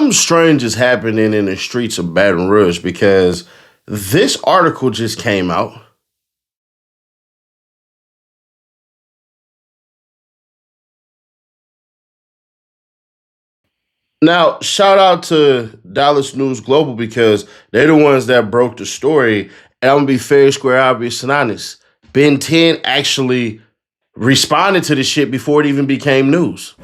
Something strange is happening in the streets of Baton Rouge because this article just came out. Now, shout out to Dallas News Global because they're the ones that broke the story. And I'm gonna be fair, square, obvious, and honest. Ben10 actually responded to the shit before it even became news.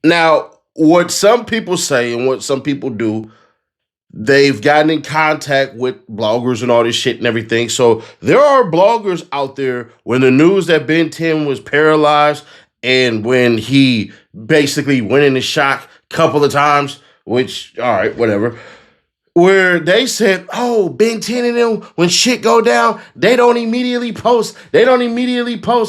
Now, what some people say and what some people do, they've gotten in contact with bloggers and all this shit and everything. So there are bloggers out there when the news that Ben10 was paralyzed and when he basically went into shock a couple of times, which, all right, whatever, where they said, oh, Ben10 and them, when shit go down, they don't immediately post.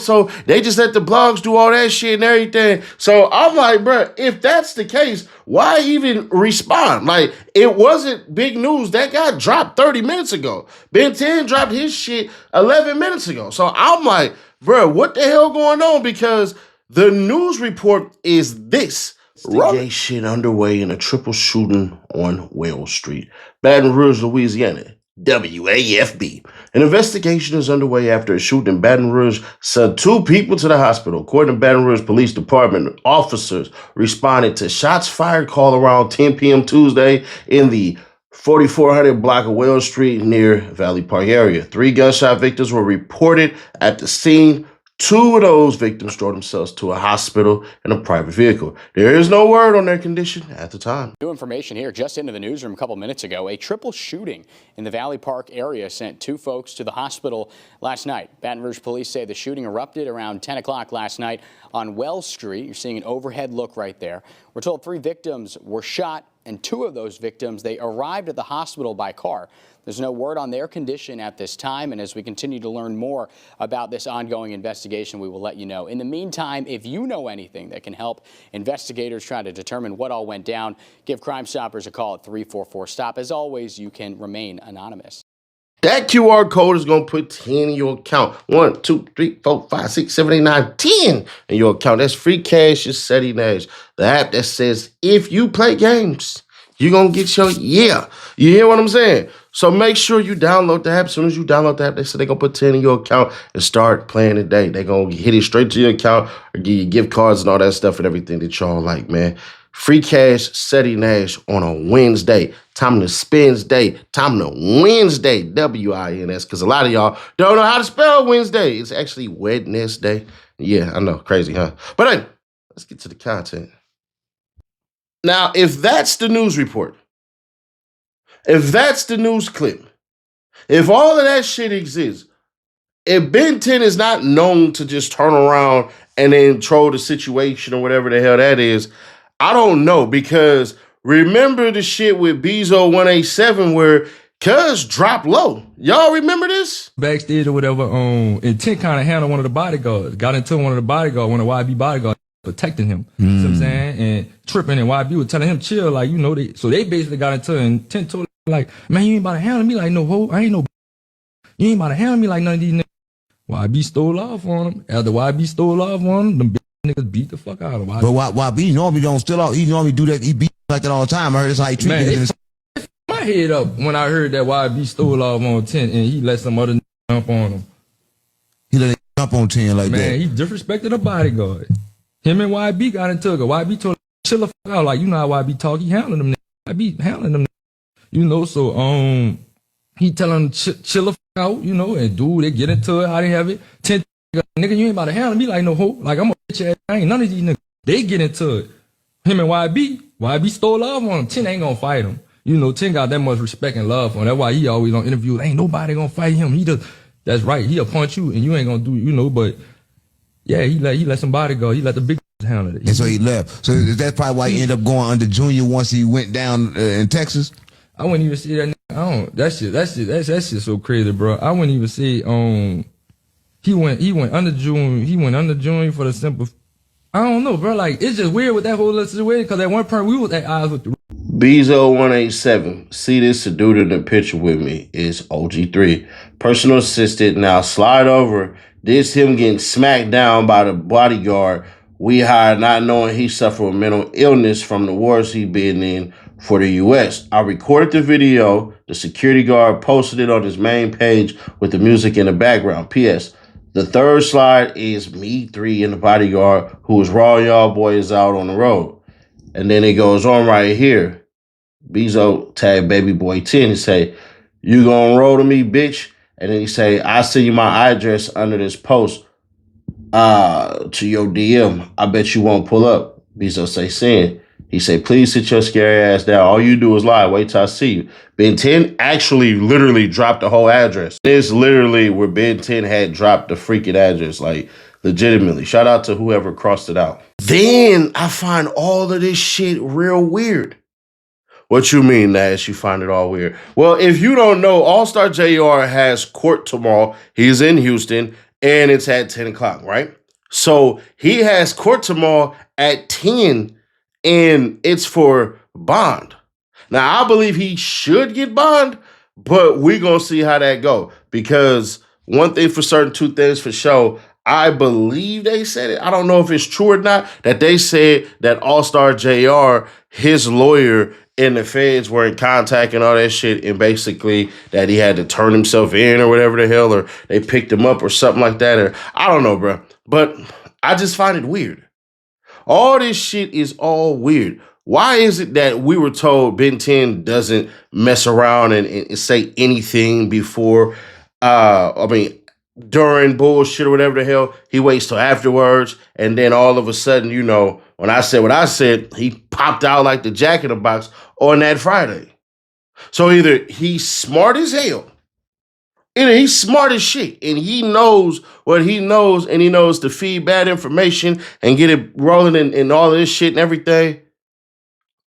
So they just let the blogs do all that shit and everything. So I'm like, bro, if that's the case, why even respond? Like, it wasn't big news. That got dropped 30 minutes ago. Ben10 dropped his shit 11 minutes ago. So I'm like, bro, what the hell going on? Because the news report is this. Investigation underway in a triple shooting on Wales Street, Baton Rouge, Louisiana. WAFB. An investigation is underway after a shooting in Baton Rouge sent 2 people to the hospital. According to Baton Rouge Police Department, officers responded to shots fired call around 10 p.m. Tuesday in the 4400 block of Wales Street near Valley Park area. 3 gunshot victims were reported at the scene. 2 of those victims drove themselves to a hospital in a private vehicle. There is no word on their condition at the time. New information here just into the newsroom a couple minutes ago. A triple shooting in the Valley Park area sent 2 folks to the hospital last night. Baton Rouge police say the shooting erupted around 10 o'clock last night on Wells Street. You're seeing an overhead look right there. We're told 3 victims were shot, and 2 of those victims, they arrived at the hospital by car. There's no word on their condition at this time, and as we continue to learn more about this ongoing investigation, we will let you know. In the meantime, if you know anything that can help investigators try to determine what all went down, give Crime Stoppers a call at 344-STOP. As always, you can remain anonymous. That QR code is going to put 10 in your account. 1, 2, 3, 4, 5, 6, 7, 8, 9, 10 in your account. That's free cash. It's Ceddy Nash. The app that says, if you play games, you're going to get your, yeah. You hear what I'm saying? So make sure you download the app. As soon as you download the app, they say they're going to put 10 in your account and start playing today. They're going to hit it straight to your account or give you gift cards and all that stuff and everything that y'all like, man. Free cash, Ceddy Nash on a Wednesday. Time to spends day. Time to Wednesday, W-I-N-S, because a lot of y'all don't know how to spell Wednesday. It's actually Wednesday. Yeah, I know. Crazy, huh? But hey, let's get to the content. Now, if that's the news report, if that's the news clip, if all of that shit exists, if Ben10 is not known to just turn around and then troll the situation or whatever the hell that is, I don't know, because remember the shit with Bezo 187 where Cuz dropped low. Y'all remember this? Backstage or whatever, and 10 kind of handled one of the bodyguards, got into one of the bodyguards, one of the YB bodyguards, protecting him. You know what I'm saying? And tripping, and YB was telling him chill, like, you know, so they basically got into it, and 10 told him, like, man, you ain't about to handle me like no hoe. I ain't no. You ain't about to handle me like none of these niggas. YB stole off on him. After YB stole off on him, them niggas beat the fuck out of him. But YB normally don't steal off. He normally do that. He beat like that all the time. I heard that's how he treat niggas. It my head up when I heard that YB stole off on 10 and he let some other niggas jump on him. He let it jump on 10 like that. Man, he disrespected a bodyguard. Him and YB got into it. YB told him, chill the fuck out. Like, you know how YB talk. He handling them niggas. YB handling them niggas. You know, so he telling him chill the fuck out, you know, and dude, they get into it, how they have it. 10 nigga, you ain't about to handle me like no hoe. Like, I'm gonna bitch your ass. I ain't none of these niggas. They get into it. Him and YB stole off on him. 10 ain't gonna fight him. You know, 10 got that much respect and love for him. That's why he always on interviews. Ain't nobody gonna fight him. He just, that's right. He'll punch you and you ain't gonna do, you know, but yeah, he let somebody go. He let the big handle it. And so he left. So is that probably why he ended up going under junior once he went down in Texas? I wouldn't even see that. I don't. That shit so crazy, bro. I wouldn't even see. He went under junior. He went under junior for the simple. I don't know, bro. Like, it's just weird with that whole situation because at one point we was at odds with the. Bezo 187. See this dude in the picture with me is OG3. Personal assistant. Now slide over. This him getting smacked down by the bodyguard we hired not knowing he suffered with mental illness from the wars he been in for the U.S. I recorded the video. The security guard posted it on his main page with the music in the background. P.S. The third slide is me 3 and the bodyguard who was raw y'all boys out on the road. And then it goes on right here. Bezo tag baby boy 10 and say, "You gonna roll to me, bitch?" And then he say, "I send you my address under this post to your DM. I bet you won't pull up." Bezo say, "Send." He say, "Please sit your scary ass down. All you do is lie. Wait till I see you." Ben10 actually literally dropped the whole address. It's literally where Ben10 had dropped the freaking address. Like, legitimately. Shout out to whoever crossed it out. Then I find all of this shit real weird. What you mean, Nash? You find it all weird? Well, if you don't know, All-Star JR has court tomorrow. He's in Houston, and it's at 10 o'clock, right? So he has court tomorrow at 10, and it's for bond. Now, I believe he should get bond, but we're going to see how that go. Because one thing for certain, two things for sure, I believe they said it. I don't know if it's true or not, that they said that All-Star JR, his lawyer, and the feds were in contact and all that shit, and basically that he had to turn himself in or whatever the hell, or they picked him up or something like that, or I don't know, bro. But I just find it weird. All this shit is all weird. Why is it that we were told Ben10 doesn't mess around and say anything before, during bullshit or whatever the hell, he waits till afterwards, and then all of a sudden, you know, when I said what I said, he popped out like the Jack in the Box on that Friday. So either he's smart as hell, either he's smart as shit, and he knows what he knows, and he knows to feed bad information and get it rolling and all of this shit and everything,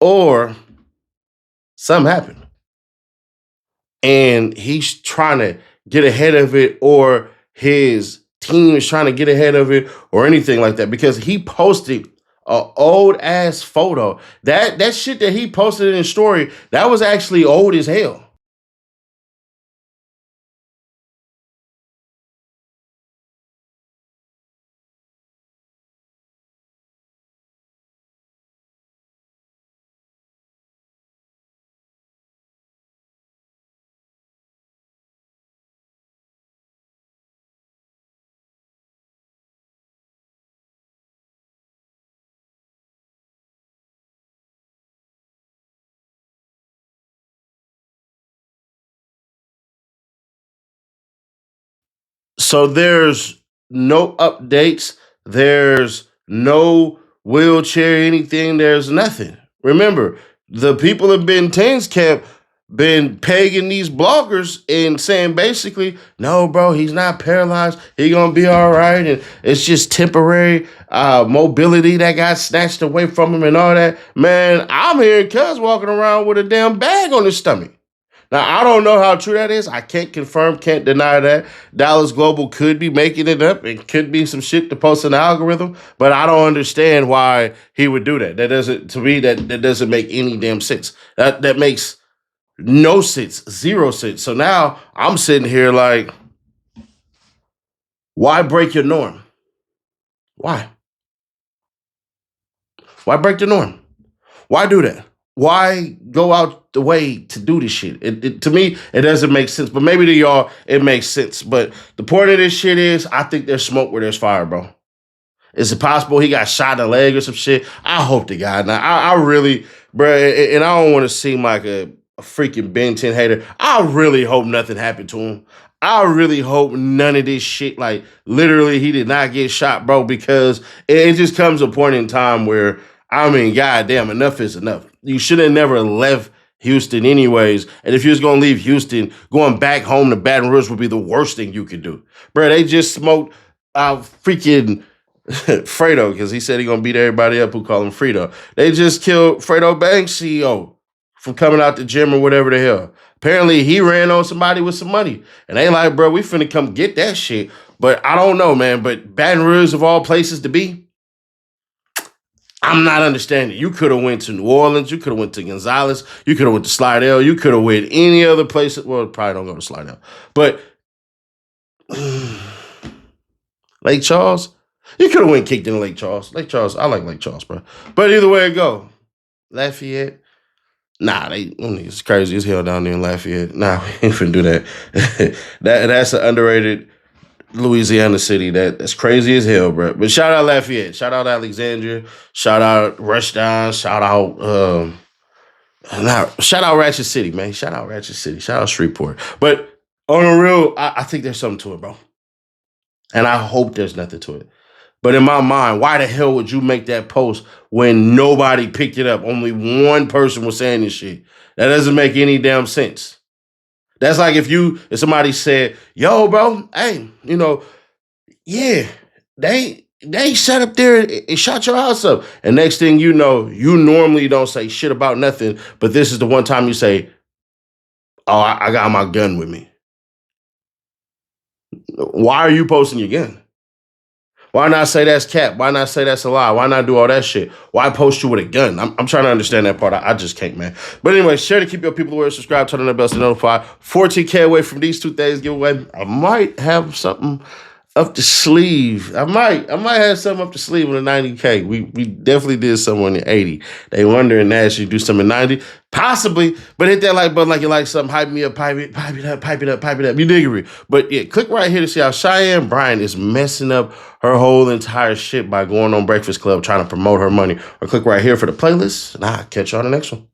or something happened. And he's trying to get ahead of it, or his team is trying to get ahead of it, or anything like that, because he posted a old ass photo. That shit that he posted in his story, that was actually old as hell. So there's no updates. There's no wheelchair, anything. There's nothing. Remember, the people in Ben 10's camp been pegging these bloggers and saying basically, no, bro, he's not paralyzed. He gonna be all right, and it's just temporary mobility that got snatched away from him and all that. Man, I'm hearing cuz walking around with a damn bag on his stomach. Now, I don't know how true that is. I can't confirm, can't deny that. Dallas Global could be making it up. It could be some shit to post in the algorithm, but I don't understand why he would do that. That doesn't, to me, that doesn't make any damn sense. That makes no sense, zero sense. So now I'm sitting here like, why break your norm? Why? Why break the norm? Why do that? Why go out the way to do this shit? To me, it doesn't make sense. But maybe to y'all, it makes sense. But the point of this shit is, I think there's smoke where there's fire, bro. Is it possible he got shot in the leg or some shit? I hope to God. Now, I really, bro, and I don't want to seem like a freaking Ben 10 hater. I really hope nothing happened to him. I really hope none of this shit, like, literally he did not get shot, bro, because it just comes a point in time where, I mean, goddamn, enough is enough. You should have never left Houston anyways. And if you was going to leave Houston, going back home to Baton Rouge would be the worst thing you could do. Bro, they just smoked freaking Fredo, because he said he going to beat everybody up who call him Fredo. They just killed Fredo Banks CEO from coming out the gym or whatever the hell. Apparently, he ran on somebody with some money. And they like, bro, we finna come get that shit. But I don't know, man. But Baton Rouge, of all places to be, I'm not understanding. You could have went to New Orleans. You could have went to Gonzales. You could have went to Slidell. You could have went any other place. Well, probably don't go to Slidell. But Lake Charles, You could have went kicked in Lake Charles. Lake Charles, I like Lake Charles, bro. But either way it go, Lafayette. Nah, it's crazy as hell down there in Lafayette. Nah, we ain't finna do that. That's an underrated Louisiana city. That's crazy as hell, bro. But shout out Lafayette. Shout out Alexandria. Shout out Rushdown. Shout out Ratchet City, man. Shout out Ratchet City. Shout out Shreveport. But on the real, I think there's something to it, bro. And I hope there's nothing to it. But in my mind, why the hell would you make that post when nobody picked it up? Only one person was saying this shit. That doesn't make any damn sense. That's like if somebody said, yo, bro, hey, yeah, they sat up there and shot your house up. And next thing you know, you normally don't say shit about nothing, but this is the one time you say, oh, I got my gun with me. Why are you posting your gun? Why not say that's cap? Why not say that's a lie? Why not do all that shit? Why post you with a gun? I'm trying to understand that part. I just can't, man. But anyway, share to keep your people aware, subscribe, turn on the bell to notify. 14K away from these 2 days giveaway. I might have something up the sleeve. I might have something up the sleeve on the 90K. We definitely did something on the 80. They wondering Nash you do something in 90. Possibly, but hit that like button like you like something. Hype me up, pipe it up. You diggery. But yeah, click right here to see how Cheyenne Bryant is messing up her whole entire shit by going on Breakfast Club trying to promote her money. Or click right here for the playlist, and I'll catch you on the next one.